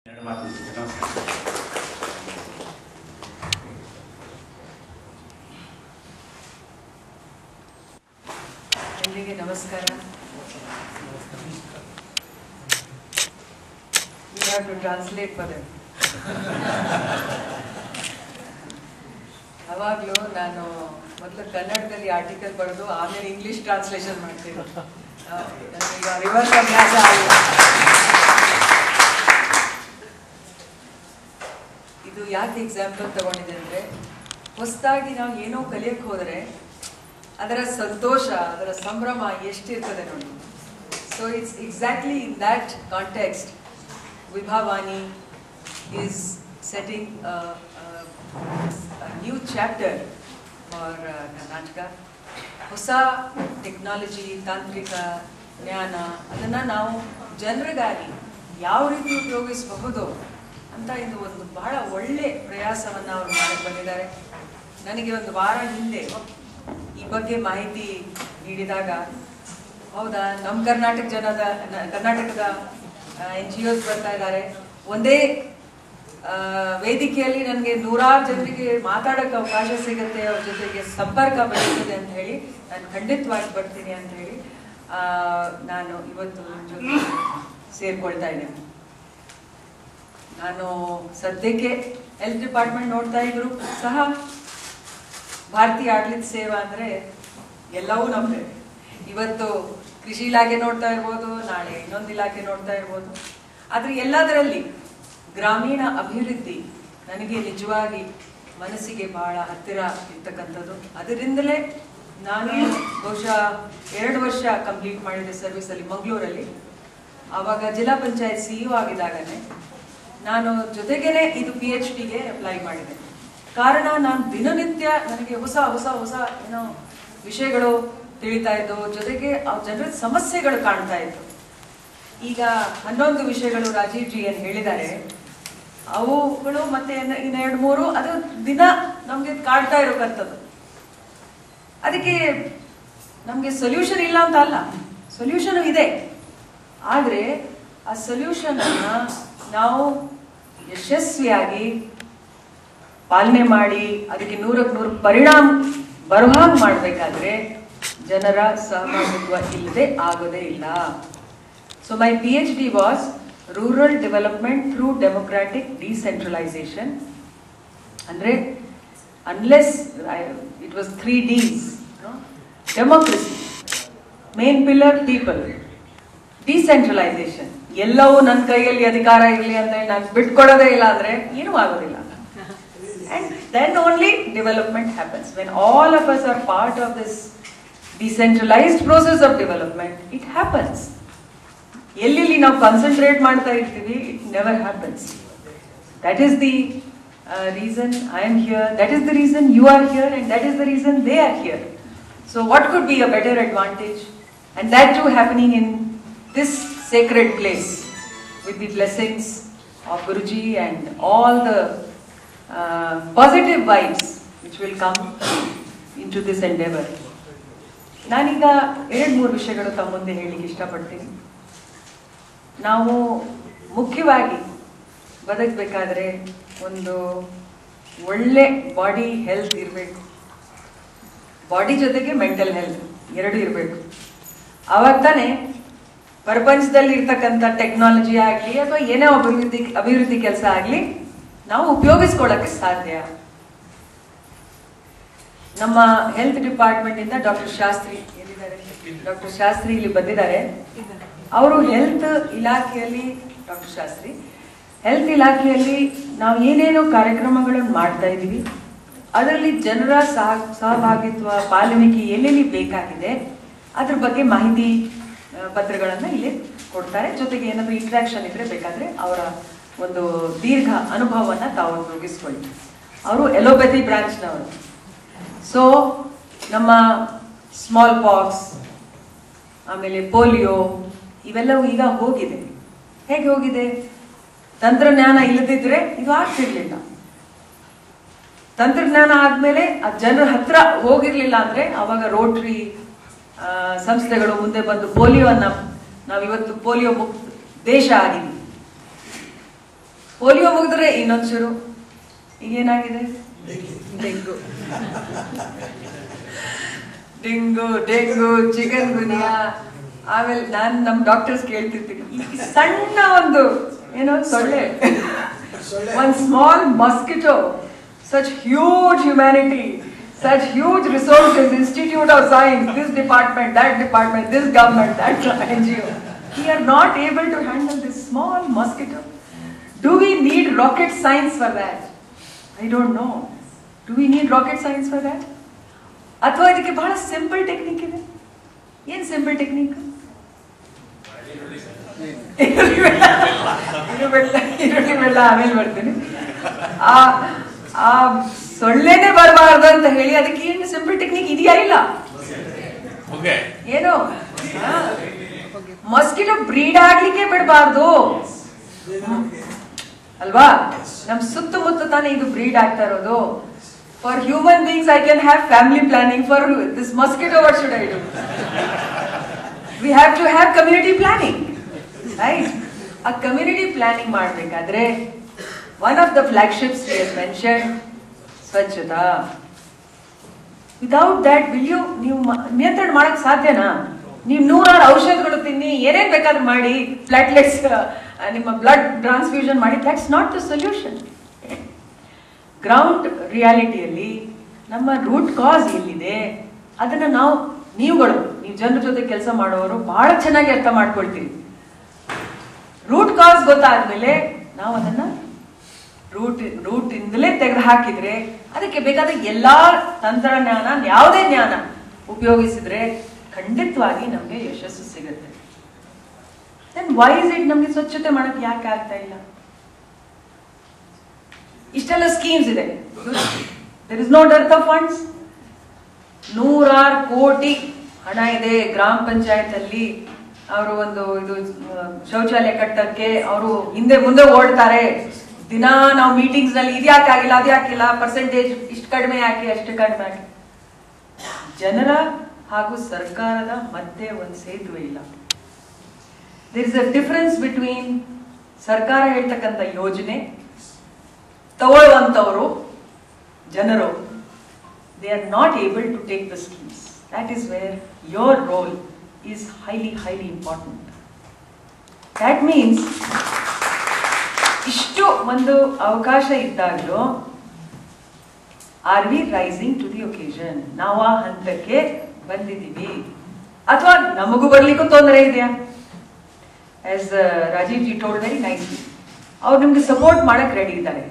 ಎಲ್ಲಿಗೆ ನಮಸ್ಕಾರ. You have to translate for them. ಯಾವಾಗಲೂ ನಾನು ಮೊದಲು ಕನ್ನಡದಲ್ಲಿ ಆರ್ಟಿಕಲ್ ಬರೆದು ಆಮೇಲೆ ಇಂಗ್ಲಿಷ್ ಟ್ರಾನ್ಸ್ಲೇಷನ್ ಮಾಡ್ತೀನಿ. ನನಗೀಗ ರಿವರ್ಸ್ ಅಭ್ಯಾಸ ಆಗಿಲ್ಲ. ಇದು ಯಾಕೆ ಎಕ್ಸಾಂಪಲ್ ತಗೊಂಡಿದೆ ಅಂದರೆ, ಹೊಸದಾಗಿ ನಾವು ಏನೋ ಕಲಿಯಕ್ಕೆ ಹೋದರೆ ಅದರ ಸಂತೋಷ, ಅದರ ಸಂಭ್ರಮ ಎಷ್ಟಿರ್ತದೆ ನೋಡಿ. So it's exactly in that context ವಿಭಾವಾನಿ is setting new chapter for Karnataka. ಹೊಸ ಟೆಕ್ನಾಲಜಿ, ತಾಂತ್ರಿಕ ಜ್ಞಾನ, ಅದನ್ನು ನಾವು ಜನರಿಗಾಗಿ ಯಾವ ರೀತಿ ಉಪಯೋಗಿಸಬಹುದು ಅಂತ ಇದು ಒಂದು ಬಹಳ ಒಳ್ಳೆ ಪ್ರಯಾಸವನ್ನು ಅವರು ಮಾಡಿ ಬಂದಿದ್ದಾರೆ. ನನಗೆ ಒಂದು ವಾರ ಹಿಂದೆ ಈ ಬಗ್ಗೆ ಮಾಹಿತಿ ನೀಡಿದಾಗ, ಹೌದಾ ನಮ್ಮ ಕರ್ನಾಟಕದ NGOs ಬರ್ತಾ ಇದ್ದಾರೆ, ಒಂದೇ ವೇದಿಕೆಯಲ್ಲಿ ನನಗೆ ನೂರಾರು ಜನರಿಗೆ ಮಾತಾಡೋಕ್ಕೆ ಅವಕಾಶ ಸಿಗುತ್ತೆ, ಅವ್ರ ಜೊತೆಗೆ ಸಂಪರ್ಕ ಬೆಳೆಯುತ್ತದೆ ಅಂತ ಹೇಳಿ ನಾನು ಖಂಡಿತವಾಗಿ ಬರ್ತೀನಿ ಅಂತ ಹೇಳಿ ನಾನು ಇವತ್ತು ಜೊತೆ ಸೇರ್ಕೊಳ್ತಾ ಇದ್ದೇನೆ. ನಾನು ಸದ್ಯಕ್ಕೆ ಹೆಲ್ತ್ ಡಿಪಾರ್ಟ್ಮೆಂಟ್ ನೋಡ್ತಾ ಇದ್ರು ಸಹ ಭಾರತೀಯ ಆಡಳಿತ ಸೇವಾ ಅಂದರೆ ಎಲ್ಲವೂ ನಮ್ಮದೇ. ಇವತ್ತು ಕೃಷಿ ಇಲಾಖೆ ನೋಡ್ತಾ ಇರ್ಬೋದು, ನಾಳೆ ಇನ್ನೊಂದು ಇಲಾಖೆ ನೋಡ್ತಾ ಇರ್ಬೋದು. ಆದರೆ ಎಲ್ಲದರಲ್ಲಿ ಗ್ರಾಮೀಣ ಅಭಿವೃದ್ಧಿ ನನಗೆ ನಿಜವಾಗಿ ಮನಸ್ಸಿಗೆ ಬಹಳ ಹತ್ತಿರ ಇರ್ತಕ್ಕಂಥದ್ದು. ಅದರಿಂದಲೇ ನಾನು ಬಹುಶಃ 2 ವರ್ಷ ಕಂಪ್ಲೀಟ್ ಮಾಡಿದೆ ಸರ್ವಿಸಲ್ಲಿ ಮಂಗಳೂರಲ್ಲಿ. ಆವಾಗ ಜಿಲ್ಲಾ ಪಂಚಾಯತ್ CEO ಆಗಿದ್ದಾಗನೇ ನಾನು ಜೊತೆಗೇನೆ ಇದು PhDಗೆ ಅಪ್ಲೈ ಮಾಡಿದೆ. ಕಾರಣ ನಾನು ದಿನನಿತ್ಯ ನನಗೆ ಹೊಸ ಹೊಸ ಹೊಸ ಏನೋ ವಿಷಯಗಳು ತಿಳಿತಾ ಇದ್ದು, ಜೊತೆಗೆ ಆ ಜನರ ಸಮಸ್ಯೆಗಳು ಕಾಣ್ತಾ ಇತ್ತು. ಈಗ 11 ವಿಷಯಗಳು ರಾಜೀವ್ ಜಿ ಏನು ಹೇಳಿದ್ದಾರೆ, ಅವುಗಳು ಮತ್ತೆ ಇನ್ನು 2-3 ಅದು ದಿನ ನಮ್ಗೆ ಕಾಡ್ತಾ ಇರೋಕ್ಕಂಥದ್ದು. ಅದಕ್ಕೆ ನಮ್ಗೆ ಸೊಲ್ಯೂಷನ್ ಇಲ್ಲ ಅಂತ ಅಲ್ಲ, ಸೊಲ್ಯೂಷನ್ ಇದೆ. ಆದ್ರೆ ಆ ಸೊಲ್ಯೂಷನ್ ಅನ್ನ ನಾವು ಯಶಸ್ವಿಯಾಗಿ ಪಾಲನೆ ಮಾಡಿ ಅದಕ್ಕೆ 100ಕ್ಕೆ 100 ಪರಿಣಾಮ ಬರೋ ಹಾಗೆ ಮಾಡಬೇಕಾದ್ರೆ ಜನರ ಸಹಭಾಗಿತ್ವ ಇಲ್ಲದೆ ಆಗೋದೇ ಇಲ್ಲ. So my PhD was rural development through democratic decentralisation. ಅಂದ್ರೆ unless it was 3 Ds: democracy, main pillar people, decentralisation. ಎಲ್ಲವೂ ನನ್ನ ಕೈಯಲ್ಲಿ ಅಧಿಕಾರ ಇರಲಿ ಅಂತ ನಾನು ಬಿಟ್ಕೊಡೋದೇ ಇಲ್ಲ ಅಂದ್ರೆ ಏನೂ ಆಗೋದಿಲ್ಲ. And then only development happens. When all of us are part of this decentralized process of development, it happens. Ellili now concentrate ಮಾಡ್ತಾ ಇರ್ತೀವಿ, it never happens. That is the reason I am here, that is the reason you are here, and that is the reason they are here. So what could be a better advantage? And that too happening in this sacred place with the blessings of Guruji and all the positive vibes which will come into this endeavor. ನಾನೀಗ 2-3 ವಿಷಯಗಳು ತಮ್ಮ ಮುಂದೆ ಹೇಳಲಿಕ್ಕೆ ಇಷ್ಟಪಡ್ತೀನಿ. ನಾವು ಮುಖ್ಯವಾಗಿ ಬದುಕಬೇಕಾದ್ರೆ ಒಂದು ಒಳ್ಳೆ ಬಾಡಿ ಹೆಲ್ತ್ ಇರಬೇಕು. ಬಾಡಿ ಜೊತೆಗೆ ಮೆಂಟಲ್ ಹೆಲ್ತ್ ಎರಡು ಇರಬೇಕು. ಆವಾಗ ತಾನೇ ಪ್ರಪಂಚದಲ್ಲಿ ಇರ್ತಕ್ಕಂಥ ಟೆಕ್ನಾಲಜಿ ಆಗಲಿ ಅಥವಾ ಏನೇ ಅಭಿವೃದ್ಧಿ ಕೆಲಸ ಆಗಲಿ ನಾವು ಉಪಯೋಗಿಸ್ಕೊಳ್ಳಕ್ಕೆ ಸಾಧ್ಯ. ನಮ್ಮ ಹೆಲ್ತ್ ಡಿಪಾರ್ಟ್ಮೆಂಟ್ ಇಂದ ಡಾಕ್ಟರ್ ಶಾಸ್ತ್ರಿ ಎಲ್ಲಿದ್ದಾರೆ? ಡಾಕ್ಟರ್ ಶಾಸ್ತ್ರಿ ಇಲ್ಲಿ ಬಂದಿದ್ದಾರೆ. ಅವರು ಹೆಲ್ತ್ ಇಲಾಖೆಯಲ್ಲಿ, ಡಾಕ್ಟರ್ ಶಾಸ್ತ್ರಿ ಹೆಲ್ತ್ ಇಲಾಖೆಯಲ್ಲಿ ನಾವು ಏನೇನೋ ಕಾರ್ಯಕ್ರಮಗಳನ್ನು ಮಾಡ್ತಾ ಇದ್ದೀವಿ, ಅದರಲ್ಲಿ ಜನರ ಸಹಭಾಗಿತ್ವ ಪಾಲನೆಗೆ ಎಲ್ಲೆಲ್ಲಿ ಬೇಕಾಗಿದೆ ಅದ್ರ ಬಗ್ಗೆ ಮಾಹಿತಿ ಪತ್ರಗಳನ್ನು ಇಲ್ಲಿ ಕೊಡ್ತಾರೆ. ಜೊತೆಗೆ ಏನಾದರೂ ಇಂಟ್ರಾಕ್ಷನ್ ಇದ್ರೆ ಬೇಕಾದ್ರೆ ಅವರ ಒಂದು ದೀರ್ಘ ಅನುಭವವನ್ನು ತಾವು ಉಪಯೋಗಿಸ್ಕೊಳ್ಳಿ. ಅವರು ಎಲೋಪತಿ ಬ್ರಾಂಚ್ನವರು. ಸೊ ನಮ್ಮ ಸ್ಮಾಲ್ ಪಾಕ್ಸ್, ಆಮೇಲೆ ಪೋಲಿಯೋ, ಇವೆಲ್ಲವೂ ಈಗ ಹೋಗಿದೆ. ಹೇಗೆ ಹೋಗಿದೆ? ತಂತ್ರಜ್ಞಾನ ಇಲ್ಲದಿದ್ರೆ ಇದು ಆಗ್ತಿರ್ಲಿಲ್ಲ. ತಂತ್ರಜ್ಞಾನ ಆದ್ಮೇಲೆ ಆ ಜನರ ಹತ್ರ ಹೋಗಿರ್ಲಿಲ್ಲ ಅಂದ್ರೆ ಅವಾಗ ರೋಟರಿ ಸಂಸ್ಥೆಗಳು ಮುಂದೆ ಬಂದು ಪೋಲಿಯೋನ ನಾವಿವತ್ತು ಪೋಲಿಯೋ ಮುಕ್ತ ದೇಶ ಆಗಿದ್ದೀವಿ. ಪೋಲಿಯೋ ಮುಗಿದ್ರೆ ಇನ್ನೊಂದು ಶುರು. ಈಗೇನಾಗಿದೆ? Dengue dengue dengue chikungunya. ಆಮೇಲೆ ನಾನು ನಮ್ಮ ಡಾಕ್ಟರ್ಸ್ ಕೇಳ್ತಿರ್ತೀನಿ, ಈ ಸಣ್ಣ ಒಂದು ಏನೋ ಸೊಳ್ಳೆ, ಒಂದು small mosquito, such huge humanity, such huge resources, Institute of Science, this department, this government, that NGO. We are not able to handle this small mosquito. Do we need rocket science for that? I don't know. Do we need rocket science for that? ಅಥವಾ ಇದಕ್ಕೆ ಬಹಳ simple technique ಇದೆ. ಏನ್ simple technique? ಈರುಳ್ಳಿ ಬೆಲ್ಲ ಆಮೇಲೆ ಬರ್ತೀನಿ. ಆ ಸೊಳ್ಳೆನೆ ಬರಬಾರ್ದು ಅಂತ ಹೇಳಿ ಅದಕ್ಕೆ ಏನು ಸಿಂಪಲ್ ಟೆಕ್ನಿಕ್ ಇದೆಯಾ? ಇಲ್ಲ. ಏನು ಮಸ್ಕಿಟೋ ಬ್ರೀಡ್ ಆಗ್ಲಿಕ್ಕೆ ಬಿಡಬಾರ್ದು ಅಲ್ವಾ? ನಮ್ ಸುತ್ತಮುತ್ತ ತಾನೇ ಇದು ಬ್ರೀಡ್ ಆಗ್ತಾ ಇರೋದು. For human beings I can have family planning. For this mosquito what should I do? We have to have community planning, right? ಆ ಕಮ್ಯುನಿಟಿ ಪ್ಲಾನಿಂಗ್ ಮಾಡ್ಬೇಕಾದ್ರೆ one of the flagships we have mentioned, Swachhata. Without that ನೀವು ನಿಯಂತ್ರಣ ಮಾಡಕ್ ಸಾಧ್ಯನಾ? ನೀವು 100 ಔಷಧಗಳು ತಿನ್ನಿ, ಏನೇನ್ ಬೇಕಾದ್ರೂ ಮಾಡಿ, ಪ್ಲಾಟ್ಲೆಟ್ಸ್ ನಿಮ್ಮ ಬ್ಲಡ್ ಟ್ರಾನ್ಸ್ಫ್ಯೂಷನ್ ಮಾಡಿ, that's not the solution. Ground ರಿಯಾಲಿಟಿಯಲ್ಲಿ ನಮ್ಮ ರೂಟ್ ಕಾಸ್ ಎಲ್ಲಿದೆ ಅದನ್ನ ನೀವು ಜನರ ಜೊತೆ ಕೆಲಸ ಮಾಡೋರು ಬಹಳ ಚೆನ್ನಾಗಿ ಅರ್ಥ ಮಾಡ್ಕೊಳ್ತೀವಿ. ರೂಟ್ ಕಾಸ್ ಗೊತ್ತಾದ್ಮೇಲೆ ನಾವು ಅದನ್ನ ರೂಟ್ ಇಂದಲೇ ತೆಗೆದು ಹಾಕಿದ್ರೆ, ಅದಕ್ಕೆ ಬೇಕಾದ ಎಲ್ಲಾ ತಂತ್ರಜ್ಞಾನ, ಯಾವುದೇ ಜ್ಞಾನ ಉಪಯೋಗಿಸಿದ್ರೆ ಖಂಡಿತವಾಗಿ ನಮ್ಗೆ ಯಶಸ್ಸು ಸಿಗುತ್ತೆ. ದೆನ್ ವೈ ಇಸ್ ಇಟ್ ನಮ್ಗೆ ಸ್ವಚ್ಛತೆ ಮಾಡಕ್ ಯಾಕೆ ಆಗ್ತಾ ಇಲ್ಲ? ಇಷ್ಟೆಲ್ಲ ಸ್ಕೀಮ್ಸ್ ಇದೆ, there is no dearth of funds. 100 ಕೋಟಿ ಹಣ ಇದೆ ಗ್ರಾಮ ಪಂಚಾಯತ್ ಅಲ್ಲಿ. ಅವರು ಒಂದು ಇದು ಶೌಚಾಲಯ ಕಟ್ಟಕ್ಕೆ ಅವರು ಹಿಂದೆ ಮುಂದೆ ಓಡ್ತಾರೆ. ದಿನ ನಾವು ಮೀಟಿಂಗ್ಸ್ ನಲ್ಲಿ ಇದ್ಯಾಕೆ ಆಗಿಲ್ಲ, ಅದ್ಯಾಕಿಲ್ಲ, ಪರ್ಸೆಂಟೇಜ್ ಇಷ್ಟು ಕಡಿಮೆ ಹಾಕಿ, ಅಷ್ಟು ಕಡಿಮೆ ಹಾಕಿ. ಜನರ ಹಾಗೂ ಸರ್ಕಾರದ ಮಧ್ಯೆ ಒಂದು ಸೇತುವೆ ಇಲ್ಲ. There is a difference between ಸರ್ಕಾರ ಹೇಳ್ತಕ್ಕಂಥ ಯೋಜನೆ ತಗೊಳ್ಳುವಂತವರು ಜನರು. They are not able to take the schemes. That is where your role is highly important. That means ಇಷ್ಟು ಒಂದು ಅವಕಾಶ ಇದ್ದಾಗಲೂ are we rising to the occasion? ನಾವು ಆ ಹಂತಕ್ಕೆ ಬಂದಿದ್ದೀವಿ ಅಥವಾ ನಮಗೂ ಬರ್ಲಿಕ್ಕೂ ತೊಂದರೆ ಇದೆಯಾ? As Rajeev ji told very nicely, ಅವ್ರು ನಿಮ್ಗೆ ಸಪೋರ್ಟ್ ಮಾಡಕ್ ರೆಡಿ ಇದ್ದಾರೆ,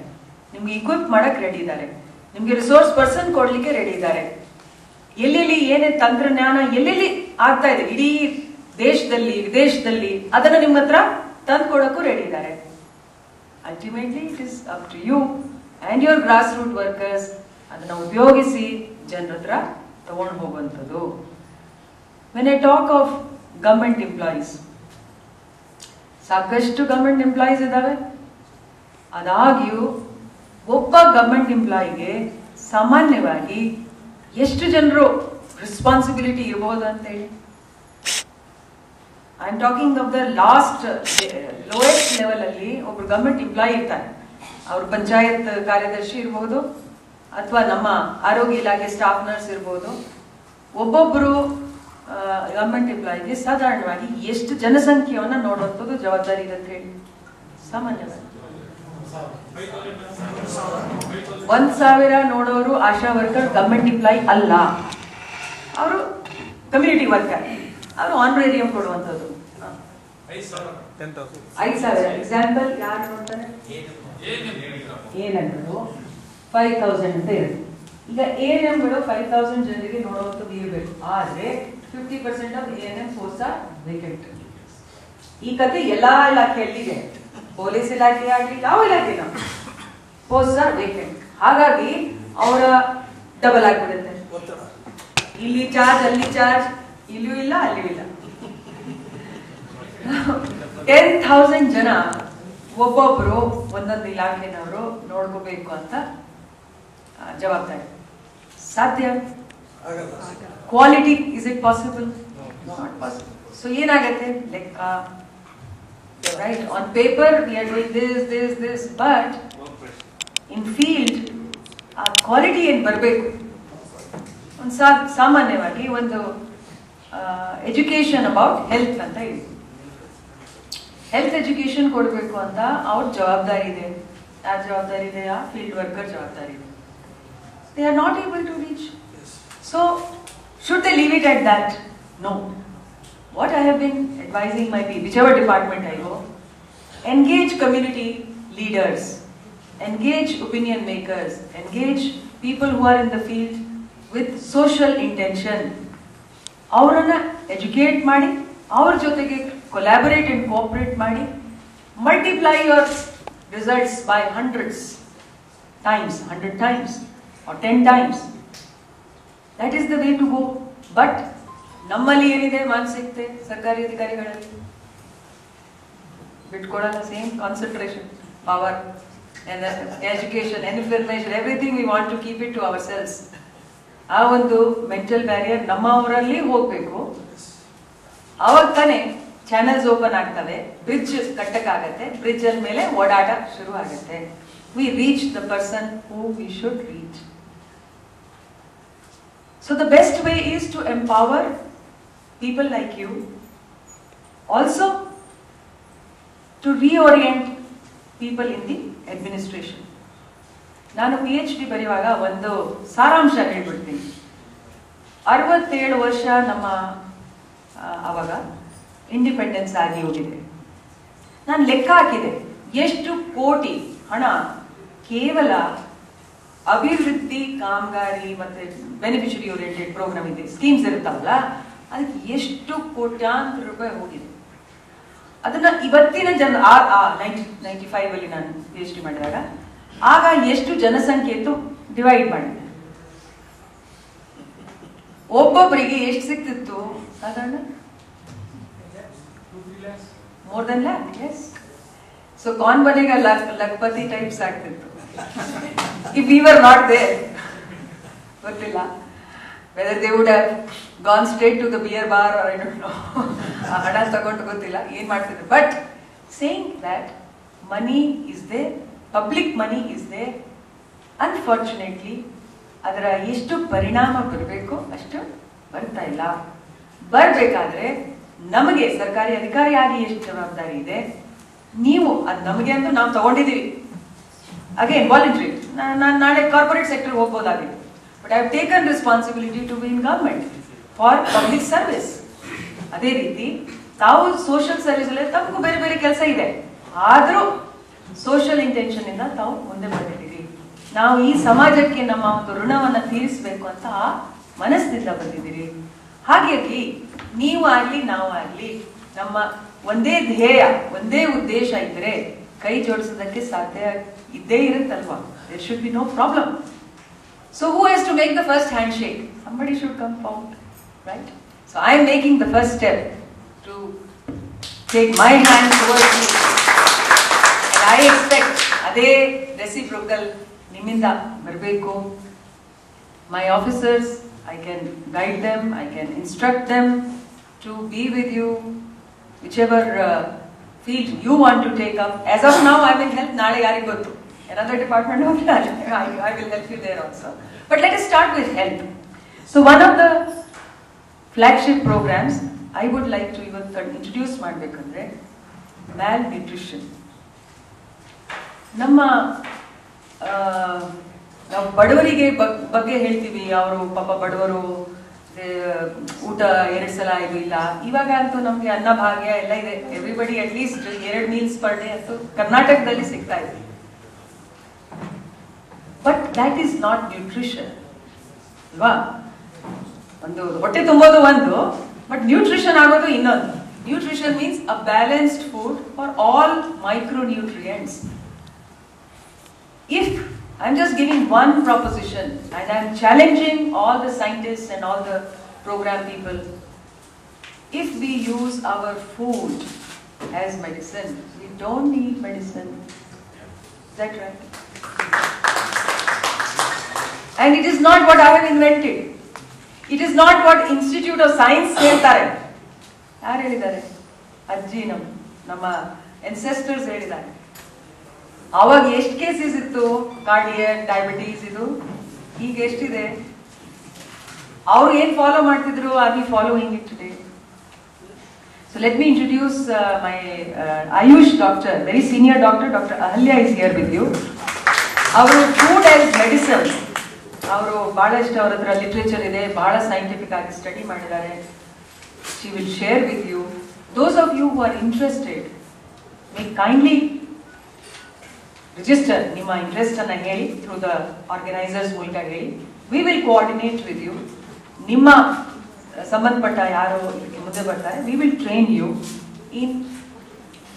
ನಿಮ್ಗೆ ಇಕ್ವಿಪ್ ಮಾಡಕ್ ರೆಡಿ ಇದ್ದಾರೆ, ನಿಮ್ಗೆ ರಿಸೋರ್ಸ್ ಪರ್ಸನ್ ಕೊಡ್ಲಿಕ್ಕೆ ರೆಡಿ ಇದ್ದಾರೆ. ಎಲ್ಲೆಲ್ಲಿ ಏನೇ ತಂತ್ರಜ್ಞಾನ ಎಲ್ಲೆಲ್ಲಿ ಆಗ್ತಾ ಇದೆ ಇಡೀ ದೇಶದಲ್ಲಿ ವಿದೇಶದಲ್ಲಿ ಅದನ್ನ ನಿಮ್ಮ ಹತ್ರ ತಂದ್ಕೊಡಕ್ಕೂ ರೆಡಿ ಇದ್ದಾರೆ. Ultimately, it is up to you and your grassroots workers ಅದನ್ನ ಉಪಯೋಗಿಸಿ ಜನರ ಹತ್ರ ತಗೊಂಡು ಹೋಗುವಂಥದ್ದು. When I talk of government employees, ಸಾಕಷ್ಟು ಗವರ್ಮೆಂಟ್ ಎಂಪ್ಲಾಯೀಸ್ ಇದಾವೆ. ಅದಾಗಿಯೂ ಒಬ್ಬ ಗವರ್ಮೆಂಟ್ ಎಂಪ್ಲಾಯಿಗೆ ಸಾಮಾನ್ಯವಾಗಿ ಎಷ್ಟು ಜನರು ರೆಸ್ಪಾನ್ಸಿಬಿಲಿಟಿ ಇರಬಹುದು ಅಂತ ಹೇಳಿ? I am talking of the last lowest level ಅಲ್ಲಿ ಒಬ್ರು ಗವರ್ಮೆಂಟ್ ಎಂಪ್ಲಾಯಿ ಇರ್ತಾರೆ. ಅವ್ರ ಪಂಚಾಯತ್ ಕಾರ್ಯದರ್ಶಿ ಇರಬಹುದು ಅಥವಾ ನಮ್ಮ ಆರೋಗ್ಯ ಇಲಾಖೆ ಸ್ಟಾಫ್ ನರ್ಸ್ ಇರಬಹುದು. ಒಬ್ಬೊಬ್ರು ಗವರ್ಮೆಂಟ್ ಎಂಪ್ಲಾಯಿಗೆ ಸಾಧಾರಣವಾಗಿ ಎಷ್ಟು ಜನಸಂಖ್ಯೆಯನ್ನ ನೋಡುವಂಥದ್ದು ಜವಾಬ್ದಾರಿ ಇದೆ ಅಂತ ಹೇಳಿ? ಸಾಮಾನ್ಯವಾಗಿ 1000 ನೋಡೋರು ಆಶಾ ವರ್ಕರ್ ಗವರ್ಮೆಂಟ್ ಎಂಪ್ಲಾಯಿ ಅಲ್ಲ, ಅವರು ಕಮ್ಯುನಿಟಿ ವರ್ಕರ್. ಅವರು ಆನರೇರಿಯಂ ಕೊಡುವಂಥದ್ದು 5000. ಎಕ್ಸಾಂಪಲ್ ಯಾರು ನೋಡ್ತಾರೆ? ಏನಂದ್ರು 5000 ಅಂತ ಇರುತ್ತೆ. ಈಗ ANMಗಳು 5000 ಜನರಿಗೆ ನೋಡುವಂಥದ್ದು ಇರಬೇಕು. ಆದ್ರೆ 50% of ANM post are vacant. ಈ ಕತೆ ಎಲ್ಲಾ ಇಲಾಖೆಯಲ್ಲಿದೆ, ಪೊಲೀಸ್ ಇಲಾಖೆ ಆಗಲಿ ಯಾವ ಇಲಾಖೆ ಪೋಸ್ಟ್ ಆರ್ ವೇಕೆಂಟ್. ಹಾಗಾಗಿ ಅವರ ಡಬಲ್ ಆಗಿಬಿಡುತ್ತೆ. ಇಲ್ಲಿ ಚಾರ್ಜ್, ಅಲ್ಲಿ ಚಾರ್ಜ್, ಇಲ್ಲೂ ಇಲ್ಲ ಅಲ್ಲಿಯೂ ಇಲ್ಲ. 10,000 ಜನ ಒಬ್ಬೊಬ್ರು ಒಂದೊಂದು ಇಲಾಖೆನವರು ನೋಡ್ಕೋಬೇಕು ಅಂತ ಜವಾಬ್ದಾರಿ. ಸಾಧ್ಯ? Quality is it possible? Not possible. So ಏನಾಗತ್ತೆ? ಲೆಕ್ಕ right? On paper we are doing this, but in field quality ಏನು ಬರಬೇಕು. ಒಂದು ಸಾಮಾನ್ಯವಾಗಿ ಒಂದು ಎಜುಕೇಶನ್ ಅಬೌಟ್ ಹೆಲ್ತ್ ಅಂತ ಇದೆ. ಹೆಲ್ತ್ ಎಜುಕೇಶನ್ ಕೊಡಬೇಕು ಅಂತ ಅವ್ರ ಜವಾಬ್ದಾರಿ ಇದೆ. ಯಾರ ಜವಾಬ್ದಾರಿ ಇದೆ? ಆ ಫೀಲ್ಡ್ ವರ್ಕರ್ ಜವಾಬ್ದಾರಿ ಇದೆ. They are not able to reach. So should they leave it at that? No. What I have been advising my people, whichever department I go, engage community leaders, engage opinion makers, engage people who are in the field with social intention. ಅವರನ್ನ educate ಮಾಡಿ, ಅವ್ರ ಜೊತೆಗೆ collaborate and cooperate ಮಾಡಿ, multiply your results by 100 times or 10 times. That is the way to go. But ನಮ್ಮಲ್ಲಿ ಏನಿದೆ ಮಾನಸಿಕತೆ ಸರ್ಕಾರಿ ಅಧಿಕಾರಿಗಳಲ್ಲಿ ಬಿಟ್ಕೊಡಲ್ಲ. Same concentration, power, education, information, everything we want to keep it to our selves. ಆ ಒಂದು mental barrier ನಮ್ಮವರಲ್ಲಿ ಹೋಗ್ಬೇಕು. ಅವಾಗ ತಾನೇ ಚಾನೆಲ್ಸ್ ಓಪನ್ ಆಗ್ತವೆ, ಬ್ರಿಡ್ಜ್ ಕಟ್ಟಕ್ಕಾಗತ್ತೆ, ಬ್ರಿಡ್ಜ್ ಅಲ್ಲಿ ಮೇಲೆ ಓಡಾಟ ಶುರು ಆಗುತ್ತೆ. We reach the person who we should reach. So the best way is to empower people like you, also to reorient people in the administration. ನಾನು PhD ಬರೆಯುವಾಗ ಒಂದು ಸಾರಾಂಶ ಹೇಳ್ಬಿಡ್ತೀನಿ. 67 ವರ್ಷ ನಮ್ಮ ಅವಾಗ ಇಂಡಿಪೆಂಡೆನ್ಸ್ ಆಗಿ ಹೋಗಿದೆ. ನಾನು ಲೆಕ್ಕ ಹಾಕಿದೆ ಎಷ್ಟು ಕೋಟಿ ಹಣ ಕೇವಲ ಅಭಿವೃದ್ಧಿ ಕಾಮಗಾರಿ ಮತ್ತೆ ಬೆನಿಫಿಷರಿ ಓರಿಯೆಂಟೆಡ್ ಪ್ರೋಗ್ರಾಮ್ ಇದೆ, ಸ್ಕೀಮ್ಸ್ ಇರುತ್ತಲ್ಲ, ಅದಕ್ಕೆ ಎಷ್ಟು ಕೋಟ್ಯಾಂತರ ರೂಪಾಯಿ ಹೋಗಿದೆ. ಅದನ್ನ ಇವತ್ತಿನ 95 ಅಲ್ಲಿ ನಾನು PhD ಮಾಡಿದಾಗ ಆಗ ಎಷ್ಟು ಜನಸಂಖ್ಯೆ ಇತ್ತು ಡಿವೈಡ್ ಮಾಡಿದೆ. ಒಬ್ಬೊಬ್ಬರಿಗೆ ಎಷ್ಟು ಸಿಕ್ತಿತ್ತು? ಸಾಧಾರಣ more than lakh. Yes. So कौन बनेगा लखपति types ಆಗ್ತಿತ್ತು. If we were not there, ಗೊತ್ತಿಲ್ಲ whether they would have gone straight to the beer bar or I don't know. ಹಣ ತಗೊಂಡು ಗೊತ್ತಿಲ್ಲ ಏನ್ ಮಾಡ್ತಿದ್ರು. But saying that money is there, public money is there, unfortunately ಅದರ ಎಷ್ಟು ಪರಿಣಾಮ ಬರಬೇಕು ಅಷ್ಟು ಬರ್ತಾ ಇಲ್ಲ. ಬರಬೇಕಾದ್ರೆ ನಮಗೆ ಸರ್ಕಾರಿ ಅಧಿಕಾರಿಯಾಗಿ ಎಷ್ಟು ಜವಾಬ್ದಾರಿ ಇದೆ. ನೀವು ಅದು ನಮಗೆ ಅಂತ ನಾವು ತಗೊಂಡಿದ್ದೀವಿ, ಅಗೇನ್ ವಾಲಂಟ್ರಿ. ನಾನು ನಾಳೆ ಕಾರ್ಪೊರೇಟ್ ಸೆಕ್ಟರ್ ಹೋಗ್ಬೋದಾಗಿತ್ತು, but I have taken responsibility to be in government for public service. ಅದೇ ರೀತಿ ತಾವು ಸೋಷಿಯಲ್ ಸರ್ವಿಸ್ ಅಲ್ಲಿ ತಮಗೂ ಬೇರೆ ಬೇರೆ ಕೆಲಸ ಇದೆ, ಆದರೂ ಸೋಷಿಯಲ್ ಇಂಟೆನ್ಷನ್ ಇಂದ ತಾವು ಮುಂದೆ ಬಂದಿದ್ದೀರಿ. ನಾವು ಈ ಸಮಾಜಕ್ಕೆ ನಮ್ಮ ಒಂದು ಋಣವನ್ನ ತೀರಿಸಬೇಕು ಅಂತ ಆ ಮನಸ್ಸಿನಿಂದ ಬಂದಿದ್ದೀರಿ. ಹಾಗಾಗಿ ನೀವು ಆಗ್ಲಿ ನಾವು ಆಗ್ಲಿ ನಮ್ಮ ಒಂದೇ ಧ್ಯೇಯ ಒಂದೇ ಉದ್ದೇಶ ಇದ್ರೆ ಕೈ ಜೋಡಿಸೋದಕ್ಕೆ ಸಾಧ್ಯ ಇದ್ದೇ ಇರುತ್ತಲ್ವಾ. There should be no problem. So who has to make the first handshake? somebody should come forward, right? So I am making the first step to take my hand towards you, and I expect ಅದೇ reciprocal ನಿಮ್ಮಿಂದ ಬರಬೇಕು. My officers, I can guide them, I can instruct them to be with you, whichever field you want to take up. As of now, I will help. Nale yari gottu, another department of I will help you there also. But let us start with health. So one of the flagship programs I would like to even introduce ಮಾಡಬೇಕಂದ್ರೆ malnutrition. ನಮ್ಮ ನಾವು ಬಡವರಿಗೆ ಬಗ್ಗೆ ಹೇಳ್ತೀವಿ, ಅವರು ಪಾಪ ಬಡವರು, ಊಟ 2 ಸಲ ಇದು ಇಲ್ಲ. ಇವಾಗ ಅಂತೂ ನಮ್ಗೆ ಅನ್ನಭಾಗ್ಯ ಎಲ್ಲ ಇದೆ. Everybody at least 2 meals per day ಅಂತೂ ಕರ್ನಾಟಕದಲ್ಲಿ ಸಿಗ್ತಾ ಇದೆ. But that is not nutrition ಅಲ್ವಾ? ಒಂದು ಹೊಟ್ಟೆ ತುಂಬೋದು ಒಂದು, ಬಟ್ ನ್ಯೂಟ್ರಿಷನ್ ಆಗೋದು ಇನ್ನೊಂದು. Nutrition means a balanced food for all micronutrients. If I'm just giving one proposition and I'm challenging all the scientists and all the program people, if we use our food as medicine, we don't need medicine. Is that right? And it is not what I have invented. It is not what Institute of Science ಹೇಳ್ತಾರೆ. ಯಾರು ಹೇಳಿದ್ದಾರೆ? ಅಜ್ಜಿ ನಮ್ಮ ಎನ್ಸೆಸ್ಟರ್ಸ್ ಹೇಳಿದ್ದಾರೆ. ಅವಾಗ ಎಷ್ಟು cases ಇತ್ತು cardiac diabetes, ಇದು ಈಗ ಎಷ್ಟಿದೆ? ಅವ್ರು ಏನ್ ಫಾಲೋ ಮಾಡ್ತಿದ್ರು, are we following it today? So let me introduce my Ayush doctor, very senior doctor, Dr. Ahalya is here with you. Our food as medicine, ಅವರು ಬಹಳಷ್ಟು ಅವರ ಹತ್ರ ಲಿಟ್ರೇಚರ್ ಇದೆ, ಬಹಳ ಸೈಂಟಿಫಿಕ್ ಆಗಿ ಸ್ಟಡಿ ಮಾಡಿದ್ದಾರೆ. She will share with you. Those of you who are interested, may kindly register ನಿಮ್ಮ interest ಅನ್ನ ಹೇಳಿ, ಥ್ರೂ ದ ಆರ್ಗನೈಸರ್ಸ್ ಮೂಲಕ ಹೇಳಿ. We will coordinate with you. ನಿಮ್ಮ ಸಂಬಂಧಪಟ್ಟ ಯಾರು ಇದಕ್ಕೆ ಮುಂದೆ ಬರ್ತಾರೆ, we will train you in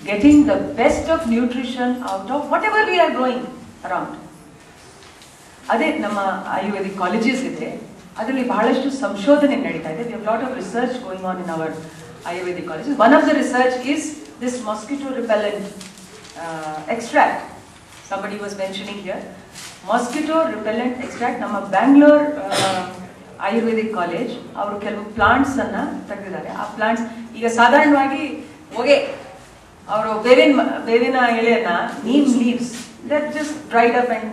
getting the best of nutrition out of whatever we are growing around. ಅದೇ ನಮ್ಮ ಆಯುರ್ವೇದಿಕ್ ಕಾಲೇಜಸ್ ಇದೆ, ಅದರಲ್ಲಿ ಬಹಳಷ್ಟು ಸಂಶೋಧನೆ ನಡೀತಾ ಇದೆ. We have a lot of research going on in our Ayurvedic colleges. One of the research is this mosquito repellent extract. Somebody was mentioning here. Mosquito repellent extract. ನಮ್ಮ Bangalore Ayurvedic college ಅವರು ಕೆಲವು ಪ್ಲಾಂಟ್ಸ್ ಅನ್ನ ತೆಗೆದಿದ್ದಾರೆ. ಆ ಪ್ಲಾಂಟ್ಸ್ ಈಗ ಸಾಧಾರಣವಾಗಿ ಹೊಗೆ, ಅವರು ಬೇವಿನ ಎಲೆಯನ್ನ, neem leaves, that just dried up and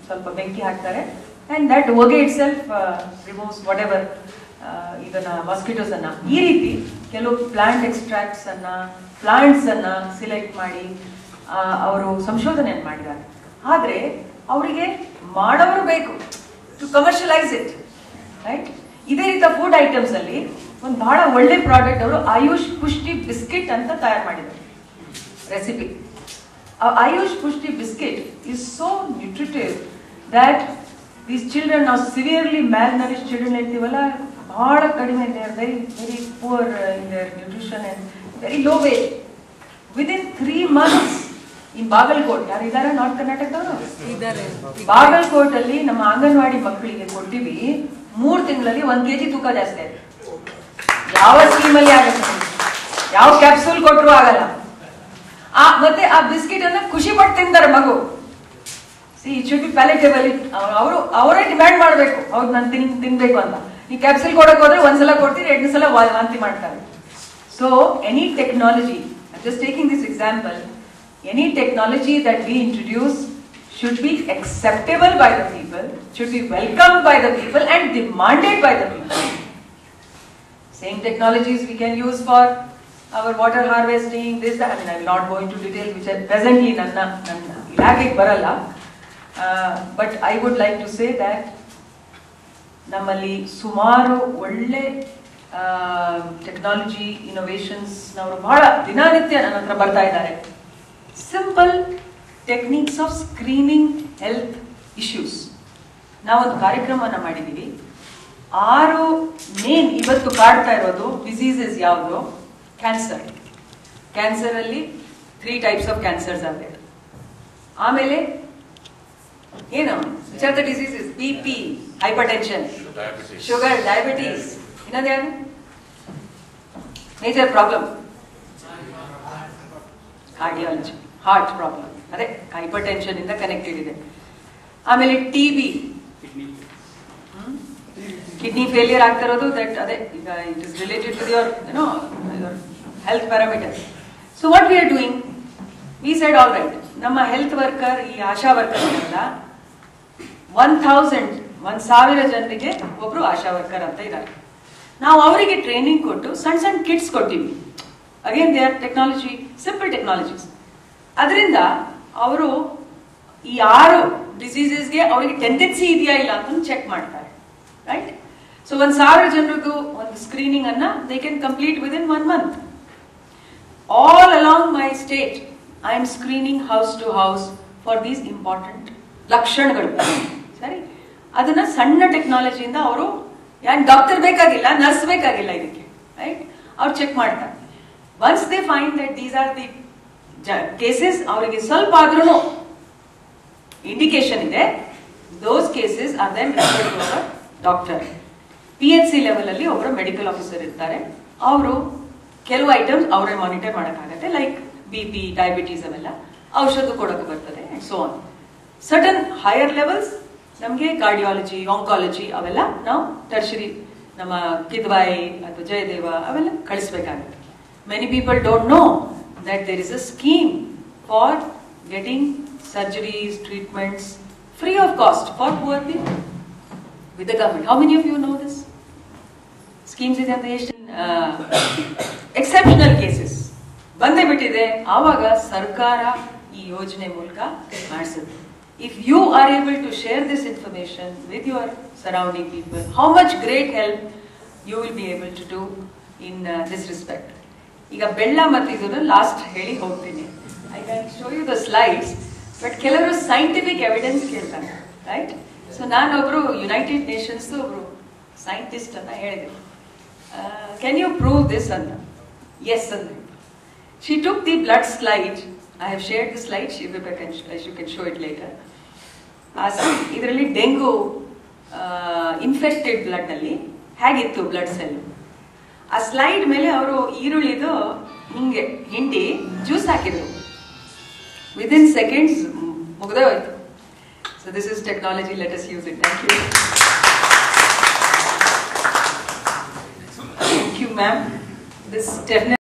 ಸ್ವಲ್ಪ ಬೆಂಕಿ ಹಾಕ್ತಾರೆ, ಅಂಡ್ ದಟ್ ಹೊಗೆ itself removes whatever ಇದನ್ನ ಮಾಸ್ಕಿಟೋಸ್ ಅನ್ನ. ಈ ರೀತಿ ಕೆಲವು ಪ್ಲಾಂಟ್ ಎಕ್ಸ್ಟ್ರಾಕ್ಟ್ಸ್ ಅನ್ನ, ಪ್ಲಾಂಟ್ಸ್ ಅನ್ನ ಸಿಲೆಕ್ಟ್ ಮಾಡಿ ಅವರು ಸಂಶೋಧನೆ ಮಾಡಿದ್ದಾರೆ. ಆದ್ರೆ ಅವರಿಗೆ ಮಾಡೋರು ಬೇಕು ಟು ಕಮರ್ಷಿಯಲೈಸ್ ಇಟ್, ರೈಟ್? ಇದೇ ರೀತಿ ಫುಡ್ ಐಟಮ್ಸ್ ಅಲ್ಲಿ ಒಂದು ಬಹಳ ಒಳ್ಳೆ ಪ್ರಾಡಕ್ಟ್ ಅವರು ಆಯುಷ್ ಪುಷ್ಟಿ ಬಿಸ್ಕೆಟ್ ಅಂತ ತಯಾರು ಮಾಡಿದ್ದಾರೆ recipe. Ayush Pushti biscuit is so nutritive that these children, ನಾವು ಸಿವಿಯರ್ಲಿ ಮ್ಯಾಲ್ನರಿಶ್ ಚಿಲ್ಡ್ರನ್ ಹೇಳ್ತೀವಲ್ಲ, ಬಹಳ ಕಡಿಮೆ, they are very very poor in their nutrition and very low weight. Within 3 months ಈ ಬಾಗಲಕೋಟ್, ಯಾರು ಇದಾರೆ ನಾರ್ತ್ ಕರ್ನಾಟಕದವರು? ಬಾಗಲಕೋಟ್ ಅಲ್ಲಿ ನಮ್ಮ ಅಂಗನವಾಡಿ ಮಕ್ಕಳಿಗೆ ಕೊಟ್ಟಿವಿ, 3 ತಿಂಗಳಲ್ಲಿ 1 kg ತೂಕ ಜಾಸ್ತಿ ಆಯ್ತು. ಯಾವ ಸ್ಕೀಮ್ ಅಲ್ಲಿ ಆಗಲ್ಲ, ಯಾವ ಕ್ಯಾಪ್ಸೂಲ್ ಕೊಟ್ಟರು ಆಗಲ್ಲ. ಮತ್ತೆ ಆ ಬಿಸ್ಕಿಟ್ ಅನ್ನ ಖುಷಿ ಪಟ್ಟು ತಿಂತಾರೆ ಮಗು. See it should be palatable. ಅವರೇ ಡಿಮ್ಯಾಂಡ್ ಮಾಡಬೇಕು, ಹೌದು ನಾನು ತಿನ್ಬೇಕು ಅಂತ. ಈ ಕ್ಯಾಪ್ಸೂಲ್ ಕೊಡಕ್ ಹೋದ್ರೆ ಒಂದ್ಸಲ ಕೊಡ್ತೀರಿ, 2 ಸಲ ವಾಂತಿ ಮಾಡ್ತಾರೆ. So any technology, just taking this example, any technology that we introduce should be acceptable by the people, should be welcomed by the people and demanded by the people. Same technologies we can use for our water harvesting, this, that. I mean, I will not go into detail, which are presently nanna ilagege baralla. But I would like to say that nammalli sumaru ಒಳ್ಳೆ technology innovations ನವರು ಬಹಳ ದಿನನಿತ್ಯ ನನ್ನ ಹತ್ರ ಬರ್ತಾ ಇದ್ದಾರೆ. Simple techniques of screening health issues. ನಾವೊಂದು ಕಾರ್ಯಕ್ರಮನ ಮಾಡಿದ್ದೀವಿ. 6 ಮೇನ್ ಇವತ್ತು ಕಾಡ್ತಾ ಇರೋದು ಡಿಸೀಸಸ್ ಯಾವುದು? ಕ್ಯಾನ್ಸರ್. ಕ್ಯಾನ್ಸರ್ ಅಲ್ಲಿ 3 types ಆಫ್ ಕ್ಯಾನ್ಸರ್ಸ್ ಆಗಿದೆ. ಆಮೇಲೆ ಏನು diseases? BP, hypertension, sugar, diabetes. ಇನ್ನೊಂದು ಯಾರು? Major problem cardiology, heart problem. ಅದೇ ಹೈಪರ್ ಟೆನ್ಷನ್ ಇಂದ ಕನೆಕ್ಟೆಡ್ ಇದೆ. ಆಮೇಲೆ TB, ಕಿಡ್ನಿ ಫೇಲಿಯರ್ ಆಗ್ತಾ ಇರೋದು, ದಟ್ ಅದೇ ಈಗ it is related to your your health parameters. So what we are doing, we said all right, ನಮ್ಮ ಹೆಲ್ತ್ ವರ್ಕರ್, ಈ ಆಶಾ ವರ್ಕರ್ ಎಲ್ಲ 1,000 ಜನರಿಗೆ ಒಬ್ರು ಆಶಾ ವರ್ಕರ್ ಅಂತ ಇದ್ದಾರೆ. ನಾವು ಅವರಿಗೆ ಟ್ರೈನಿಂಗ್ ಕೊಟ್ಟು ಸಣ್ಣ ಕಿಟ್ಸ್ ಕೊಟ್ಟಿವಿ. Again they are technology, simple technologies. ಅದರಿಂದ ಅವರು ಈ 6 ಡಿಸೀಸಸ್ಗೆ ಅವರಿಗೆ ಟೆಂಡೆನ್ಸಿ ಇದೆಯಾ ಇಲ್ಲ ಅಂತ ಚೆಕ್ ಮಾಡ್ತಾರೆ, ರೈಟ್? ಸೊ 1,000 ಜನರಿಗೂ ಒಂದು ಸ್ಕ್ರೀನಿಂಗ್ ಅನ್ನ they can complete within 1 month. All along my state I am screening house to house for these important ಲಕ್ಷಣಗಳು. ಸರಿ, ಅದನ್ನ ಸಣ್ಣ ಟೆಕ್ನಾಲಜಿಯಿಂದ ಅವರು ಯಾರು ಡಾಕ್ಟರ್ ಬೇಕಾಗಿಲ್ಲ, ನರ್ಸ್ ಬೇಕಾಗಿಲ್ಲ ಇದಕ್ಕೆ, ರೈಟ್? ಅವ್ರು ಚೆಕ್ ಮಾಡ್ತಾರೆ. Once they find that these are the cases, ಅವರಿಗೆ ಸ್ವಲ್ಪ ಆದ್ರೂ ಇಂಡಿಕೇಶನ್ ಇದೆ, those cases are then referred to our doctor. PHC level ಅಲ್ಲಿ ಒಬ್ಬರು ಮೆಡಿಕಲ್ ಆಫೀಸರ್ ಇರ್ತಾರೆ. ಅವರು ಕೆಲವು ಐಟಮ್ಸ್ ಅವರೇ ಮಾನಿಟರ್ ಮಾಡೋಕ್ಕಾಗತ್ತೆ, ಲೈಕ್ BP, ಡಯಾಬಿಟೀಸ್ ಅವೆಲ್ಲ ಔಷಧ ಕೊಡೋಕೆ ಬರ್ತದೆ, and so on. Certain higher levels ನಮಗೆ ಕಾರ್ಡಿಯಾಲಜಿ, ಆಂಕಾಲಜಿ ಅವೆಲ್ಲ ನಾವು ಟರ್ಷರಿ ನಮ್ಮ ಕಿದ್ವಾಯಿ ಅಥವಾ ಜಯದೇವ ಅವೆಲ್ಲ ಕಳಿಸ್ಬೇಕಾಗುತ್ತೆ. Many people don't know that there is a scheme for getting surgeries, treatments free of cost for poor people with the government. How many of you know this? Schemes ಇದೆ ಅಂತ ಎಷ್ಟು exceptional cases ಬಂದೇ ಬಿಟ್ಟಿದೆ, ಆವಾಗ ಸರ್ಕಾರ ಈ ಯೋಜನೆ ಮೂಲಕ ಮಾಡಿಸುತ್ತೆ. If you are able to share this information with your surrounding people, how much great help you will be able to do in this respect. ಈಗ ಬೆಳ್ಳ ಮತ್ತು ಇದನ್ನು ಲಾಸ್ಟ್ ಹೇಳಿ ಹೋಗ್ತೀನಿ. I can show you the slides, but ಕೆಲವರು scientific evidence ಕೇಳ್ತಾರೆ, right? So ನಾನೊಬ್ರು United Nations ಒಬ್ರು scientist ಅಂತ ಹೇಳಿದೆ, ಕ್ಯಾನ್ ಯು ಪ್ರೂವ್ ದಿಸ್ ಅಂತ. ಎಸ್ ಅಂದ್ರೆ she took the blood slide. I have shared the slide. You can show it later. ಇದರಲ್ಲಿ dengue infected blood ನಲ್ಲಿ ಹೇಗಿತ್ತು ಬ್ಲಡ್ ಸೆಲ್, ಆ ಸ್ಲೈಡ್ ಮೇಲೆ ಅವರು ಈರುಳ್ಳಿದು ಹಿಂಗೆ ಹಿಂಡಿ ಜ್ಯೂಸ್ ಹಾಕಿದ್ರು. ವಿದಿನ್ ಸೆಕೆಂಡ್ಸ್ ಮುಗ್ದೇ ಹೋಯ್ತು. So this is technology, let us use it. Thank you. Thank you ma'am. This definitely